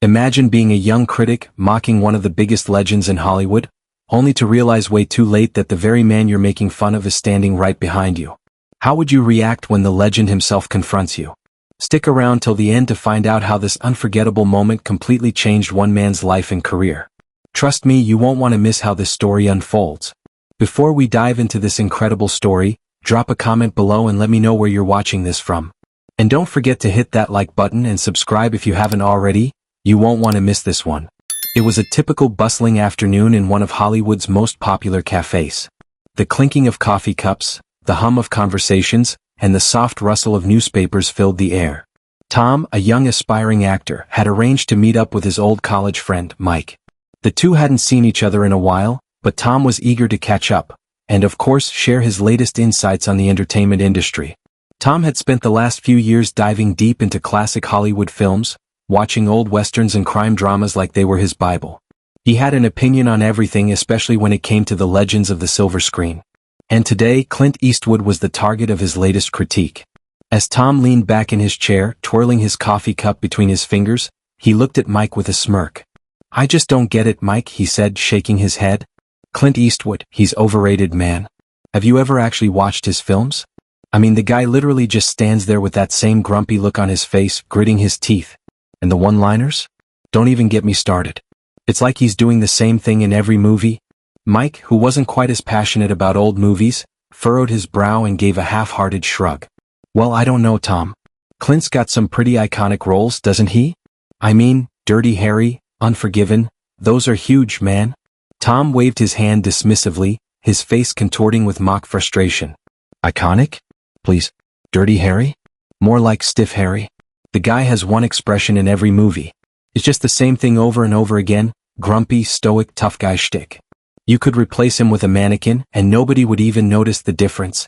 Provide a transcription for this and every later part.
Imagine being a young critic mocking one of the biggest legends in Hollywood, only to realize way too late that the very man you're making fun of is standing right behind you. How would you react when the legend himself confronts you? Stick around till the end to find out how this unforgettable moment completely changed one man's life and career. Trust me, you won't want to miss how this story unfolds. Before we dive into this incredible story, drop a comment below and let me know where you're watching this from. And don't forget to hit that like button and subscribe if you haven't already. You won't want to miss this one. It was a typical bustling afternoon in one of Hollywood's most popular cafes. The clinking of coffee cups, the hum of conversations, and the soft rustle of newspapers filled the air. Tom, a young aspiring actor, had arranged to meet up with his old college friend, Mike. The two hadn't seen each other in a while, but Tom was eager to catch up, and of course share his latest insights on the entertainment industry. Tom had spent the last few years diving deep into classic Hollywood films, watching old westerns and crime dramas like they were his Bible. He had an opinion on everything, especially when it came to the legends of the silver screen. And today, Clint Eastwood was the target of his latest critique. As Tom leaned back in his chair, twirling his coffee cup between his fingers, he looked at Mike with a smirk. "I just don't get it, Mike," he said, shaking his head. "Clint Eastwood, he's overrated, man. Have you ever actually watched his films? I mean, the guy literally just stands there with that same grumpy look on his face, gritting his teeth. And the one-liners? Don't even get me started. It's like he's doing the same thing in every movie." Mike, who wasn't quite as passionate about old movies, furrowed his brow and gave a half-hearted shrug. "Well, I don't know, Tom. Clint's got some pretty iconic roles, doesn't he? I mean, Dirty Harry, Unforgiven, those are huge, man." Tom waved his hand dismissively, his face contorting with mock frustration. "Iconic? Please. Dirty Harry? More like Stiff Harry. The guy has one expression in every movie. It's just the same thing over and over again, grumpy, stoic, tough guy shtick. You could replace him with a mannequin, and nobody would even notice the difference."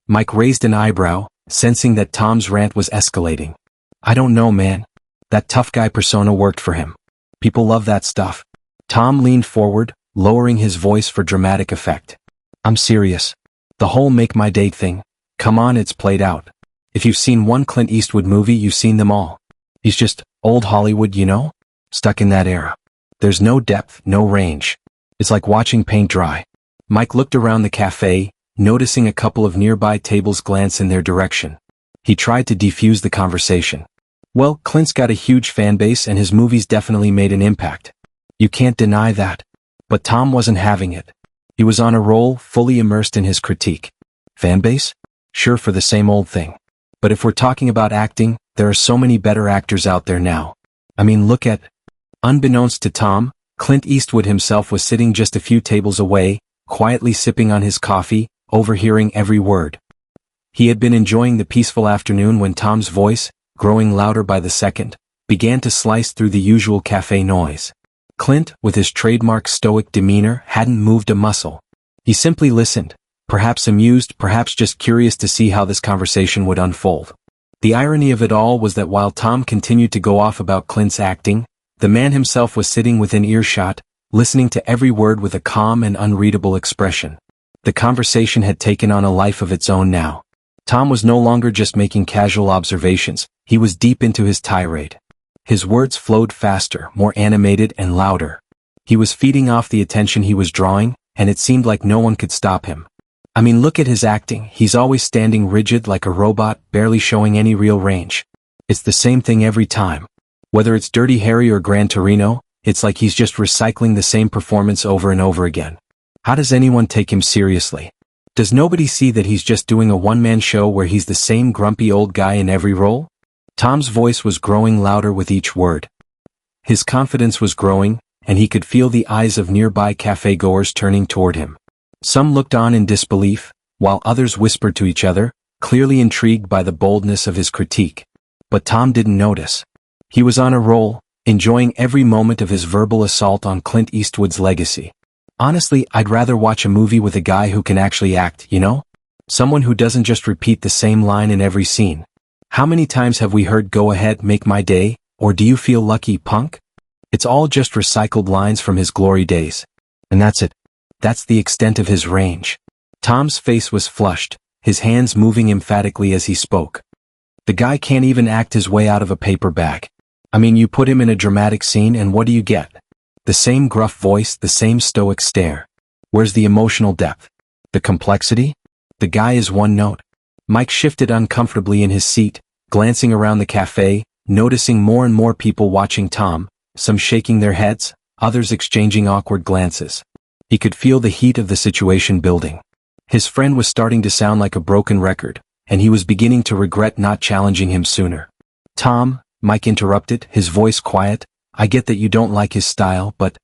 Mike raised an eyebrow, sensing that Tom's rant was escalating. "I don't know, man. That tough guy persona worked for him. People love that stuff." Tom leaned forward, lowering his voice for dramatic effect. "I'm serious. The whole make my day thing. Come on, it's played out. If you've seen one Clint Eastwood movie, you've seen them all. He's just old Hollywood, you know? Stuck in that era. There's no depth, no range. It's like watching paint dry." Mike looked around the cafe, noticing a couple of nearby tables glance in their direction. He tried to defuse the conversation. "Well, Clint's got a huge fan base and his movies definitely made an impact. You can't deny that." But Tom wasn't having it. He was on a roll, fully immersed in his critique. Fan base? Sure, for the same old thing. But if we're talking about acting, there are so many better actors out there now. I mean, look at... Unbeknownst to Tom, Clint Eastwood himself was sitting just a few tables away, quietly sipping on his coffee, overhearing every word. He had been enjoying the peaceful afternoon when Tom's voice, growing louder by the second, began to slice through the usual cafe noise. Clint, with his trademark stoic demeanor, hadn't moved a muscle. He simply listened, perhaps amused, perhaps just curious to see how this conversation would unfold. The irony of it all was that while Tom continued to go off about Clint's acting, the man himself was sitting within earshot, listening to every word with a calm and unreadable expression. The conversation had taken on a life of its own now. Tom was no longer just making casual observations, he was deep into his tirade. His words flowed faster, more animated and louder. He was feeding off the attention he was drawing, and it seemed like no one could stop him. I mean, look at his acting. He's always standing rigid like a robot, barely showing any real range. It's the same thing every time. Whether it's Dirty Harry or Gran Torino, it's like he's just recycling the same performance over and over again. How does anyone take him seriously? Does nobody see that he's just doing a one-man show where he's the same grumpy old guy in every role? Tom's voice was growing louder with each word. His confidence was growing, and he could feel the eyes of nearby cafe-goers turning toward him. Some looked on in disbelief, while others whispered to each other, clearly intrigued by the boldness of his critique. But Tom didn't notice. He was on a roll, enjoying every moment of his verbal assault on Clint Eastwood's legacy. Honestly, I'd rather watch a movie with a guy who can actually act, you know? Someone who doesn't just repeat the same line in every scene. How many times have we heard "Go ahead, make my day," or "Do you feel lucky, punk?" It's all just recycled lines from his glory days. And that's it. That's the extent of his range. Tom's face was flushed, his hands moving emphatically as he spoke. The guy can't even act his way out of a paper bag. I mean, you put him in a dramatic scene and what do you get? The same gruff voice, the same stoic stare. Where's the emotional depth? The complexity? The guy is one note. Mike shifted uncomfortably in his seat, glancing around the cafe, noticing more and more people watching Tom, some shaking their heads, others exchanging awkward glances. He could feel the heat of the situation building. His friend was starting to sound like a broken record, and he was beginning to regret not challenging him sooner. Tom, Mike interrupted, his voice quiet, I get that you don't like his style, but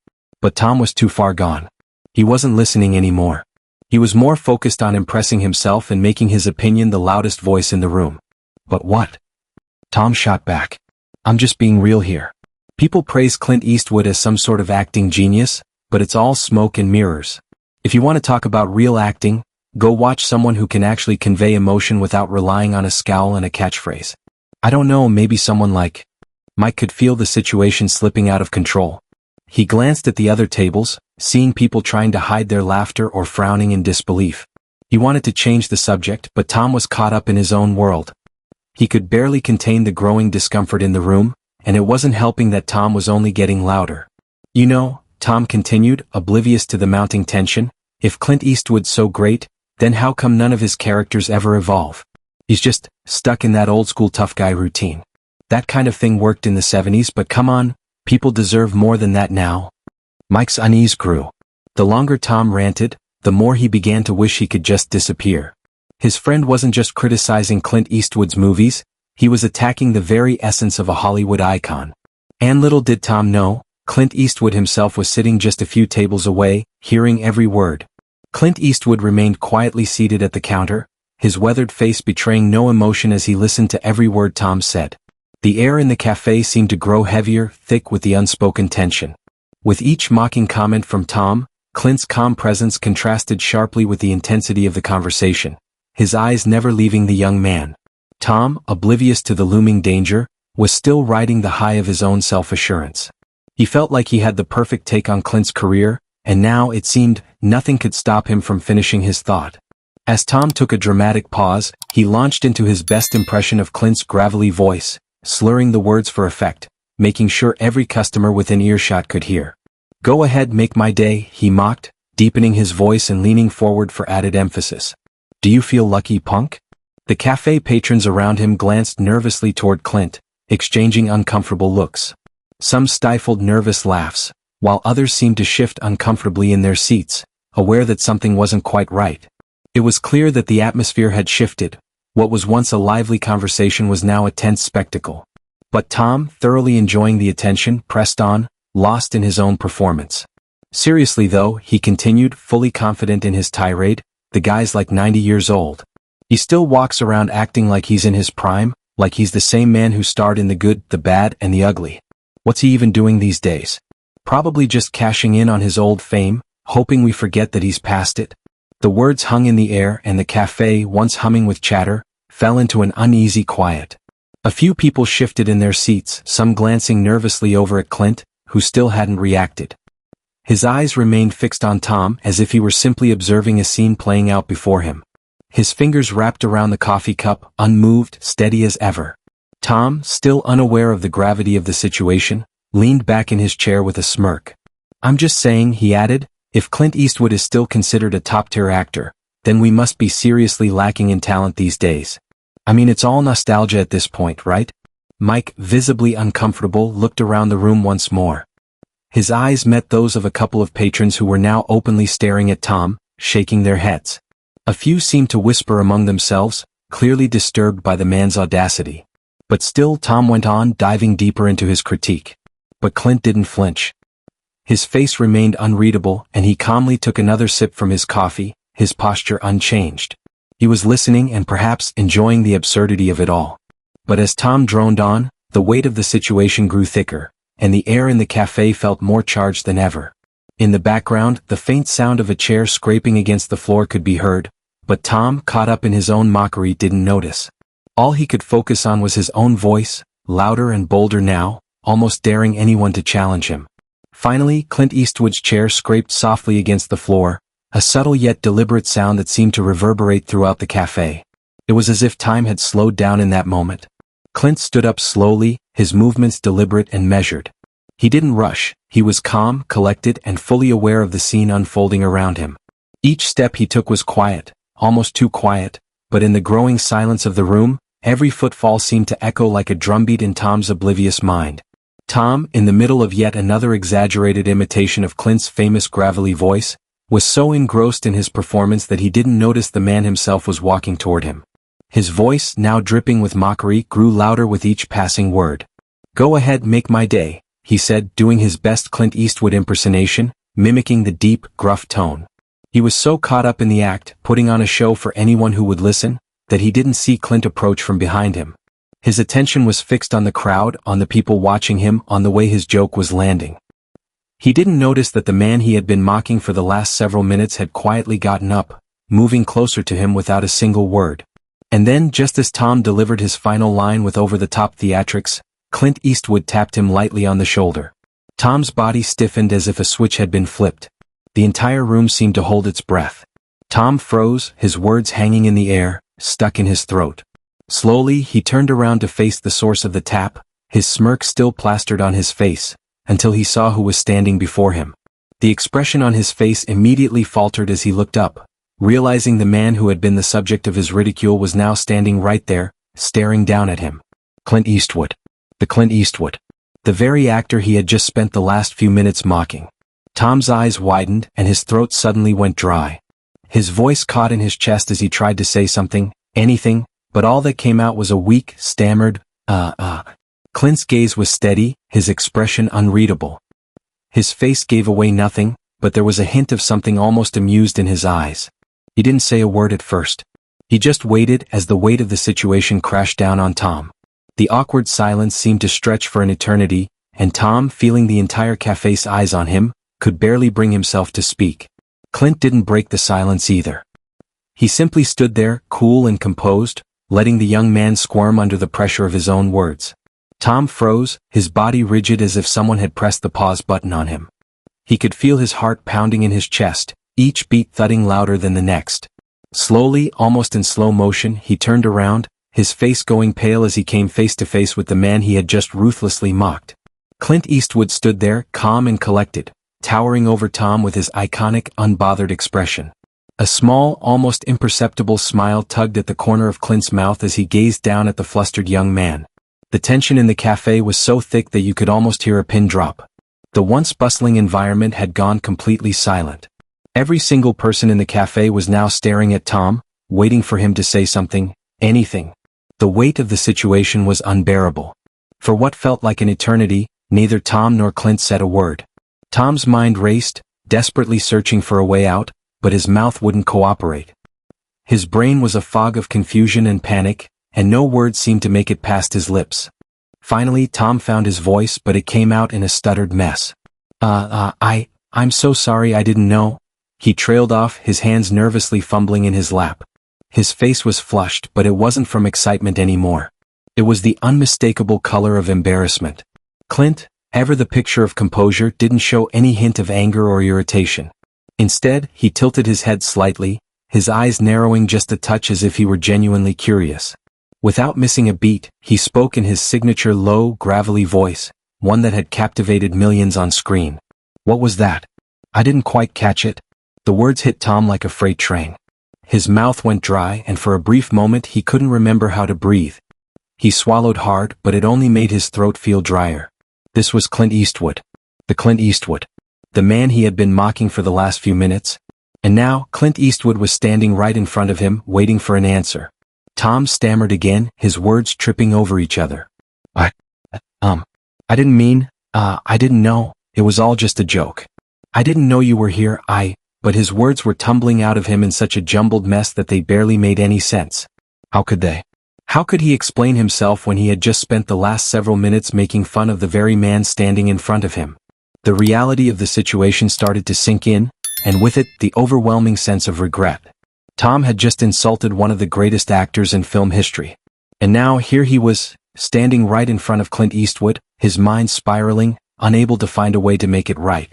Tom was too far gone. He wasn't listening anymore. He was more focused on impressing himself and making his opinion the loudest voice in the room. But what? Tom shot back. I'm just being real here. People praise Clint Eastwood as some sort of acting genius, but it's all smoke and mirrors. If you want to talk about real acting, go watch someone who can actually convey emotion without relying on a scowl and a catchphrase. I don't know, maybe someone like... Mike could feel the situation slipping out of control. He glanced at the other tables, seeing people trying to hide their laughter or frowning in disbelief. He wanted to change the subject, but Tom was caught up in his own world. He could barely contain the growing discomfort in the room, and it wasn't helping that Tom was only getting louder. You know, Tom continued, oblivious to the mounting tension, if Clint Eastwood's so great, then how come none of his characters ever evolve? He's just stuck in that old-school tough guy routine. That kind of thing worked in the 70s, but come on, people deserve more than that now. Mike's unease grew. The longer Tom ranted, the more he began to wish he could just disappear. His friend wasn't just criticizing Clint Eastwood's movies, he was attacking the very essence of a Hollywood icon. And little did Tom know, Clint Eastwood himself was sitting just a few tables away, hearing every word. Clint Eastwood remained quietly seated at the counter, his weathered face betraying no emotion as he listened to every word Tom said. The air in the cafe seemed to grow heavier, thick with the unspoken tension. With each mocking comment from Tom, Clint's calm presence contrasted sharply with the intensity of the conversation, his eyes never leaving the young man. Tom, oblivious to the looming danger, was still riding the high of his own self-assurance. He felt like he had the perfect take on Clint's career, and now, it seemed, nothing could stop him from finishing his thought. As Tom took a dramatic pause, he launched into his best impression of Clint's gravelly voice, slurring the words for effect, making sure every customer within earshot could hear. Go ahead, make my day, he mocked, deepening his voice and leaning forward for added emphasis. Do you feel lucky, punk? The cafe patrons around him glanced nervously toward Clint, exchanging uncomfortable looks. Some stifled nervous laughs, while others seemed to shift uncomfortably in their seats, aware that something wasn't quite right. It was clear that the atmosphere had shifted. What was once a lively conversation was now a tense spectacle. But Tom, thoroughly enjoying the attention, pressed on, lost in his own performance. Seriously though, he continued, fully confident in his tirade, the guy's like 90 years old. He still walks around acting like he's in his prime, like he's the same man who starred in The Good, the Bad, and the Ugly. What's he even doing these days? Probably just cashing in on his old fame, hoping we forget that he's past it. The words hung in the air and the cafe, once humming with chatter, fell into an uneasy quiet. A few people shifted in their seats, some glancing nervously over at Clint, who still hadn't reacted. His eyes remained fixed on Tom as if he were simply observing a scene playing out before him. His fingers wrapped around the coffee cup, unmoved, steady as ever. Tom, still unaware of the gravity of the situation, leaned back in his chair with a smirk. I'm just saying, he added, if Clint Eastwood is still considered a top-tier actor, then we must be seriously lacking in talent these days. I mean, it's all nostalgia at this point, right? Mike, visibly uncomfortable, looked around the room once more. His eyes met those of a couple of patrons who were now openly staring at Tom, shaking their heads. A few seemed to whisper among themselves, clearly disturbed by the man's audacity. But still Tom went on, diving deeper into his critique. But Clint didn't flinch. His face remained unreadable, and he calmly took another sip from his coffee, his posture unchanged. He was listening and perhaps enjoying the absurdity of it all. But as Tom droned on, the weight of the situation grew thicker, and the air in the cafe felt more charged than ever. In the background, the faint sound of a chair scraping against the floor could be heard, but Tom, caught up in his own mockery, didn't notice. All he could focus on was his own voice, louder and bolder now, almost daring anyone to challenge him. Finally, Clint Eastwood's chair scraped softly against the floor, a subtle yet deliberate sound that seemed to reverberate throughout the cafe. It was as if time had slowed down in that moment. Clint stood up slowly, his movements deliberate and measured. He didn't rush, he was calm, collected, and fully aware of the scene unfolding around him. Each step he took was quiet, almost too quiet, but in the growing silence of the room, every footfall seemed to echo like a drumbeat in Tom's oblivious mind. Tom, in the middle of yet another exaggerated imitation of Clint's famous gravelly voice, was so engrossed in his performance that he didn't notice the man himself was walking toward him. His voice, now dripping with mockery, grew louder with each passing word. "Go ahead, make my day," he said, doing his best Clint Eastwood impersonation, mimicking the deep, gruff tone. He was so caught up in the act, putting on a show for anyone who would listen, that he didn't see Clint approach from behind him. His attention was fixed on the crowd, on the people watching him, on the way his joke was landing. He didn't notice that the man he had been mocking for the last several minutes had quietly gotten up, moving closer to him without a single word. And then, just as Tom delivered his final line with over-the-top theatrics, Clint Eastwood tapped him lightly on the shoulder. Tom's body stiffened as if a switch had been flipped. The entire room seemed to hold its breath. Tom froze, his words hanging in the air, stuck in his throat. Slowly, he turned around to face the source of the tap, his smirk still plastered on his face, until he saw who was standing before him. The expression on his face immediately faltered as he looked up, realizing the man who had been the subject of his ridicule was now standing right there, staring down at him. Clint Eastwood. The Clint Eastwood. The very actor he had just spent the last few minutes mocking. Tom's eyes widened, and his throat suddenly went dry. His voice caught in his chest as he tried to say something, anything, but all that came out was a weak, stammered, Clint's gaze was steady, his expression unreadable. His face gave away nothing, but there was a hint of something almost amused in his eyes. He didn't say a word at first. He just waited as the weight of the situation crashed down on Tom. The awkward silence seemed to stretch for an eternity, and Tom, feeling the entire cafe's eyes on him, could barely bring himself to speak. Clint didn't break the silence either. He simply stood there, cool and composed, letting the young man squirm under the pressure of his own words. Tom froze, his body rigid as if someone had pressed the pause button on him. He could feel his heart pounding in his chest, each beat thudding louder than the next. Slowly, almost in slow motion, he turned around, his face going pale as he came face to face with the man he had just ruthlessly mocked. Clint Eastwood stood there, calm and collected, towering over Tom with his iconic, unbothered expression. A small, almost imperceptible smile tugged at the corner of Clint's mouth as he gazed down at the flustered young man. The tension in the cafe was so thick that you could almost hear a pin drop. The once bustling environment had gone completely silent. Every single person in the cafe was now staring at Tom, waiting for him to say something, anything. The weight of the situation was unbearable. For what felt like an eternity, neither Tom nor Clint said a word. Tom's mind raced, desperately searching for a way out, but his mouth wouldn't cooperate. His brain was a fog of confusion and panic, and no words seemed to make it past his lips. Finally, Tom found his voice, but it came out in a stuttered mess. I'm so sorry, I didn't know." He trailed off, his hands nervously fumbling in his lap. His face was flushed, but it wasn't from excitement anymore. It was the unmistakable color of embarrassment. Clint, ever the picture of composure, didn't show any hint of anger or irritation. Instead, he tilted his head slightly, his eyes narrowing just a touch as if he were genuinely curious. Without missing a beat, he spoke in his signature low, gravelly voice, one that had captivated millions on screen. "What was that? I didn't quite catch it." The words hit Tom like a freight train. His mouth went dry, and for a brief moment he couldn't remember how to breathe. He swallowed hard, but it only made his throat feel drier. This was Clint Eastwood. The Clint Eastwood. The man he had been mocking for the last few minutes. And now, Clint Eastwood was standing right in front of him, waiting for an answer. Tom stammered again, his words tripping over each other. I didn't mean, I didn't know, it was all just a joke. I didn't know you were here, but his words were tumbling out of him in such a jumbled mess that they barely made any sense. How could they? How could he explain himself when he had just spent the last several minutes making fun of the very man standing in front of him? The reality of the situation started to sink in, and with it, the overwhelming sense of regret. Tom had just insulted one of the greatest actors in film history. And now here he was, standing right in front of Clint Eastwood, his mind spiraling, unable to find a way to make it right.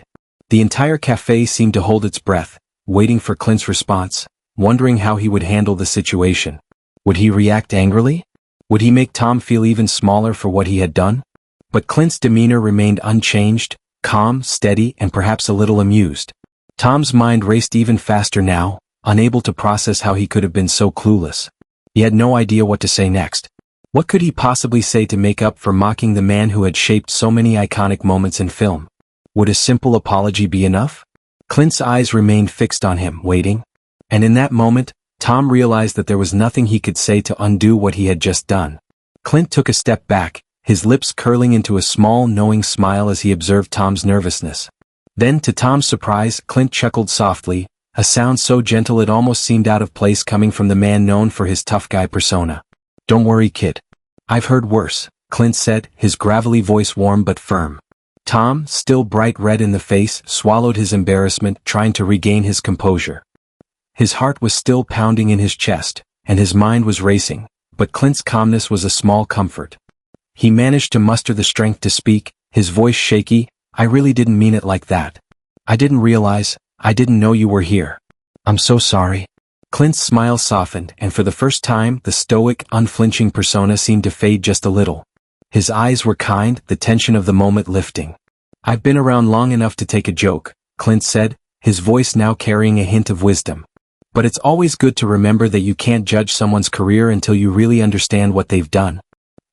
The entire cafe seemed to hold its breath, waiting for Clint's response, wondering how he would handle the situation. Would he react angrily? Would he make Tom feel even smaller for what he had done? But Clint's demeanor remained unchanged, calm, steady, and perhaps a little amused. Tom's mind raced even faster now, unable to process how he could have been so clueless. He had no idea what to say next. What could he possibly say to make up for mocking the man who had shaped so many iconic moments in film? Would a simple apology be enough? Clint's eyes remained fixed on him, waiting. And in that moment, Tom realized that there was nothing he could say to undo what he had just done. Clint took a step back, his lips curling into a small, knowing smile as he observed Tom's nervousness. Then, to Tom's surprise, Clint chuckled softly, a sound so gentle it almost seemed out of place coming from the man known for his tough guy persona. "Don't worry, kid. I've heard worse," Clint said, his gravelly voice warm but firm. Tom, still bright red in the face, swallowed his embarrassment, trying to regain his composure. His heart was still pounding in his chest, and his mind was racing, but Clint's calmness was a small comfort. He managed to muster the strength to speak, his voice shaky. "I really didn't mean it like that. I didn't know you were here. I'm so sorry." Clint's smile softened, and for the first time, the stoic, unflinching persona seemed to fade just a little. His eyes were kind, the tension of the moment lifting. "I've been around long enough to take a joke," Clint said, his voice now carrying a hint of wisdom. "But it's always good to remember that you can't judge someone's career until you really understand what they've done."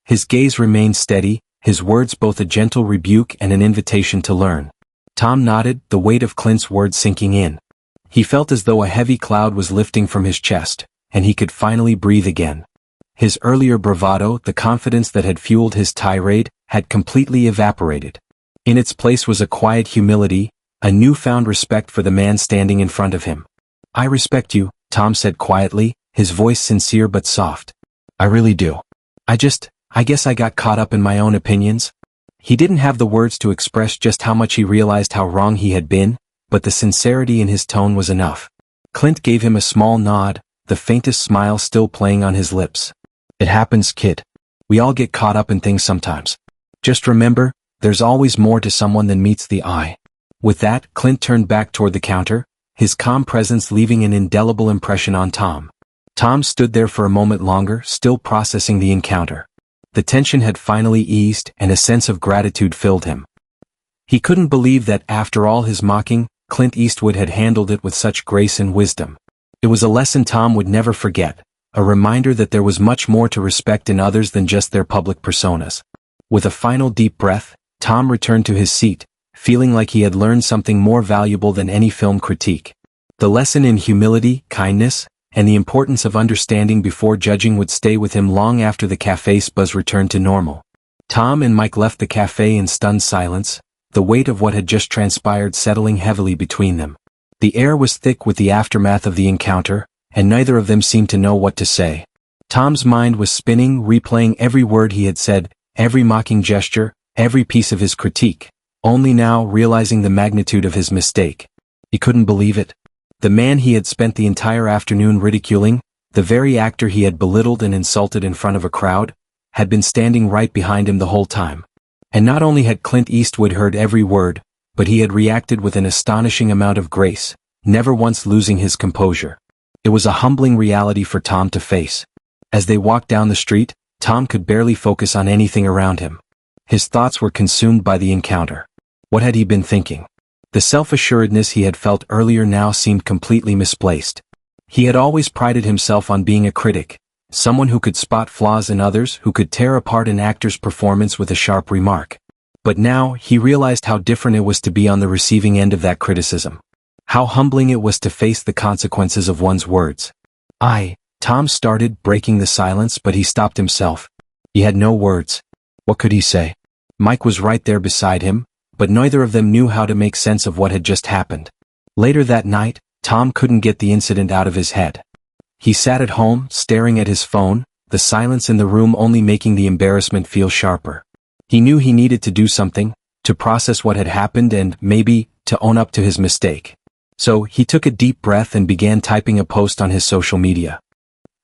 His gaze remained steady, his words both a gentle rebuke and an invitation to learn. Tom nodded, the weight of Clint's words sinking in. He felt as though a heavy cloud was lifting from his chest, and he could finally breathe again. His earlier bravado, the confidence that had fueled his tirade, had completely evaporated. In its place was a quiet humility, a newfound respect for the man standing in front of him. "I respect you," Tom said quietly, his voice sincere but soft. "I really do. I guess I got caught up in my own opinions." He didn't have the words to express just how much he realized how wrong he had been, but the sincerity in his tone was enough. Clint gave him a small nod, the faintest smile still playing on his lips. "It happens, kid. We all get caught up in things sometimes. Just remember, there's always more to someone than meets the eye." With that, Clint turned back toward the counter, his calm presence leaving an indelible impression on Tom. Tom stood there for a moment longer, still processing the encounter. The tension had finally eased, and a sense of gratitude filled him. He couldn't believe that, after all his mocking, Clint Eastwood had handled it with such grace and wisdom. It was a lesson Tom would never forget, a reminder that there was much more to respect in others than just their public personas. With a final deep breath, Tom returned to his seat, feeling like he had learned something more valuable than any film critique. The lesson in humility, kindness, and the importance of understanding before judging would stay with him long after the cafe's buzz returned to normal. Tom and Mike left the cafe in stunned silence, the weight of what had just transpired settling heavily between them. The air was thick with the aftermath of the encounter, and neither of them seemed to know what to say. Tom's mind was spinning, replaying every word he had said, every mocking gesture, every piece of his critique, only now realizing the magnitude of his mistake. He couldn't believe it. The man he had spent the entire afternoon ridiculing, the very actor he had belittled and insulted in front of a crowd, had been standing right behind him the whole time. And not only had Clint Eastwood heard every word, but he had reacted with an astonishing amount of grace, never once losing his composure. It was a humbling reality for Tom to face. As they walked down the street, Tom could barely focus on anything around him. His thoughts were consumed by the encounter. What had he been thinking? The self-assuredness he had felt earlier now seemed completely misplaced. He had always prided himself on being a critic, someone who could spot flaws in others, who could tear apart an actor's performance with a sharp remark. But now, he realized how different it was to be on the receiving end of that criticism. How humbling it was to face the consequences of one's words. Tom started, breaking the silence, but he stopped himself. He had no words. What could he say? Mike was right there beside him, but neither of them knew how to make sense of what had just happened. Later that night, Tom couldn't get the incident out of his head. He sat at home, staring at his phone, the silence in the room only making the embarrassment feel sharper. He knew he needed to do something, to process what had happened and, maybe, to own up to his mistake. So, he took a deep breath and began typing a post on his social media.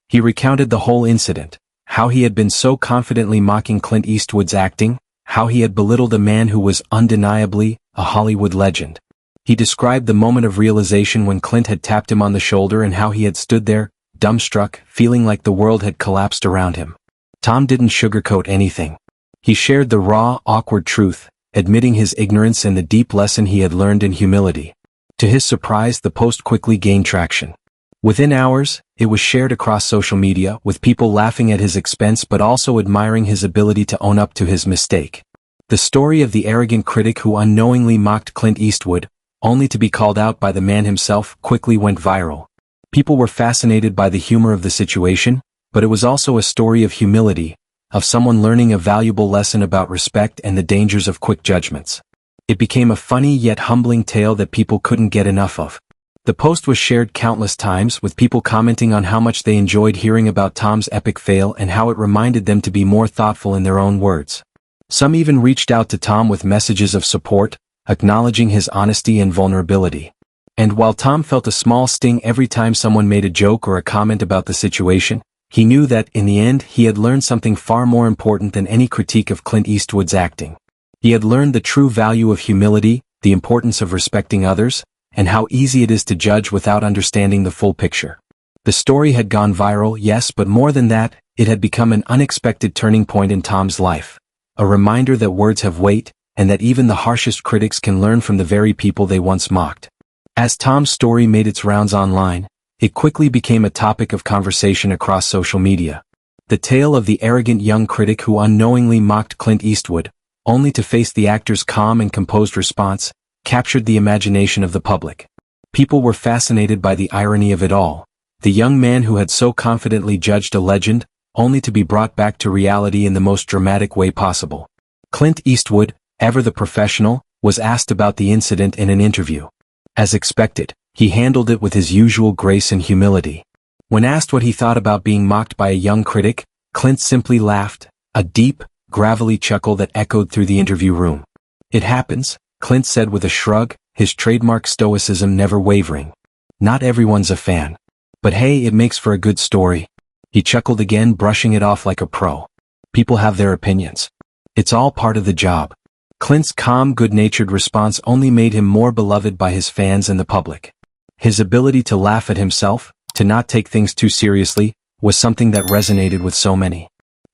He recounted the whole incident, how he had been so confidently mocking Clint Eastwood's acting, how he had belittled a man who was undeniably a Hollywood legend. He described the moment of realization when Clint had tapped him on the shoulder and how he had stood there, dumbstruck, feeling like the world had collapsed around him. Tom didn't sugarcoat anything. He shared the raw, awkward truth, admitting his ignorance and the deep lesson he had learned in humility. To his surprise, the post quickly gained traction. Within hours, it was shared across social media, with people laughing at his expense but also admiring his ability to own up to his mistake. The story of the arrogant critic who unknowingly mocked Clint Eastwood, only to be called out by the man himself, quickly went viral. People were fascinated by the humor of the situation, but it was also a story of humility, of someone learning a valuable lesson about respect and the dangers of quick judgments. It became a funny yet humbling tale that people couldn't get enough of. The post was shared countless times, with people commenting on how much they enjoyed hearing about Tom's epic fail and how it reminded them to be more thoughtful in their own words. Some even reached out to Tom with messages of support, acknowledging his honesty and vulnerability. And while Tom felt a small sting every time someone made a joke or a comment about the situation, he knew that, in the end, he had learned something far more important than any critique of Clint Eastwood's acting. He had learned the true value of humility, the importance of respecting others, and how easy it is to judge without understanding the full picture. The story had gone viral, yes, but more than that, it had become an unexpected turning point in Tom's life. A reminder that words have weight, and that even the harshest critics can learn from the very people they once mocked. As Tom's story made its rounds online, it quickly became a topic of conversation across social media. The tale of the arrogant young critic who unknowingly mocked Clint Eastwood, only to face the actor's calm and composed response, captured the imagination of the public. People were fascinated by the irony of it all. The young man who had so confidently judged a legend, only to be brought back to reality in the most dramatic way possible. Clint Eastwood, ever the professional, was asked about the incident in an interview. As expected, he handled it with his usual grace and humility. When asked what he thought about being mocked by a young critic, Clint simply laughed, a deep, gravelly chuckle that echoed through the interview room. "It happens," Clint said with a shrug, his trademark stoicism never wavering. "Not everyone's a fan. But hey, it makes for a good story." He chuckled again, brushing it off like a pro. "People have their opinions. It's all part of the job." Clint's calm, good-natured response only made him more beloved by his fans and the public. His ability to laugh at himself, to not take things too seriously, was something that resonated with so many.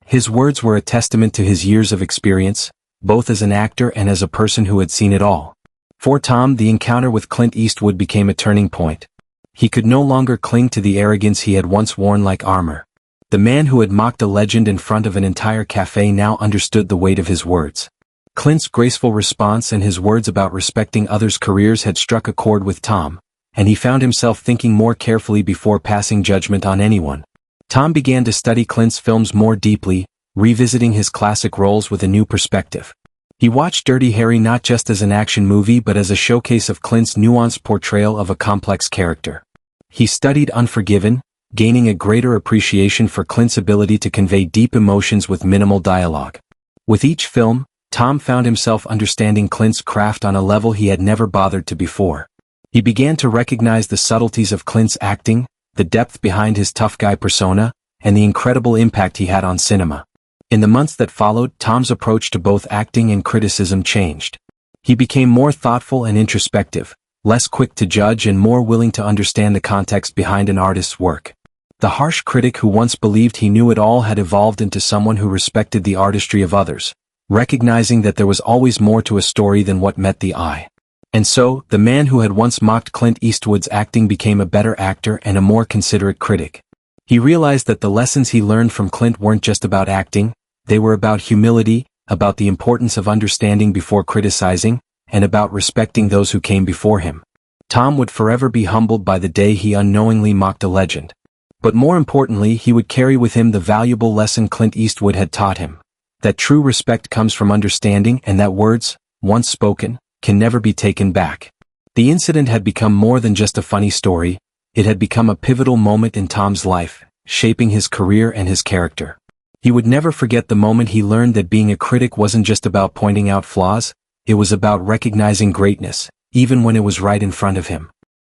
His words were a testament to his years of experience, both as an actor and as a person who had seen it all. For Tom, the encounter with Clint Eastwood became a turning point. He could no longer cling to the arrogance he had once worn like armor. The man who had mocked a legend in front of an entire cafe now understood the weight of his words. Clint's graceful response and his words about respecting others' careers had struck a chord with Tom, and he found himself thinking more carefully before passing judgment on anyone. Tom began to study Clint's films more deeply, revisiting his classic roles with a new perspective. He watched Dirty Harry not just as an action movie but as a showcase of Clint's nuanced portrayal of a complex character. He studied Unforgiven, gaining a greater appreciation for Clint's ability to convey deep emotions with minimal dialogue. With each film, Tom found himself understanding Clint's craft on a level he had never bothered to before. He began to recognize the subtleties of Clint's acting, the depth behind his tough guy persona, and the incredible impact he had on cinema. In the months that followed, Tom's approach to both acting and criticism changed. He became more thoughtful and introspective, less quick to judge and more willing to understand the context behind an artist's work. The harsh critic who once believed he knew it all had evolved into someone who respected the artistry of others, recognizing that there was always more to a story than what met the eye. And so, the man who had once mocked Clint Eastwood's acting became a better actor and a more considerate critic. He realized that the lessons he learned from Clint weren't just about acting, they were about humility, about the importance of understanding before criticizing, and about respecting those who came before him. Tom would forever be humbled by the day he unknowingly mocked a legend. But more importantly, he would carry with him the valuable lesson Clint Eastwood had taught him. That true respect comes from understanding and that words, once spoken, can never be taken back. The incident had become more than just a funny story, it had become a pivotal moment in Tom's life, shaping his career and his character. He would never forget the moment he learned that being a critic wasn't just about pointing out flaws, it was about recognizing greatness, even when it was right in front of him.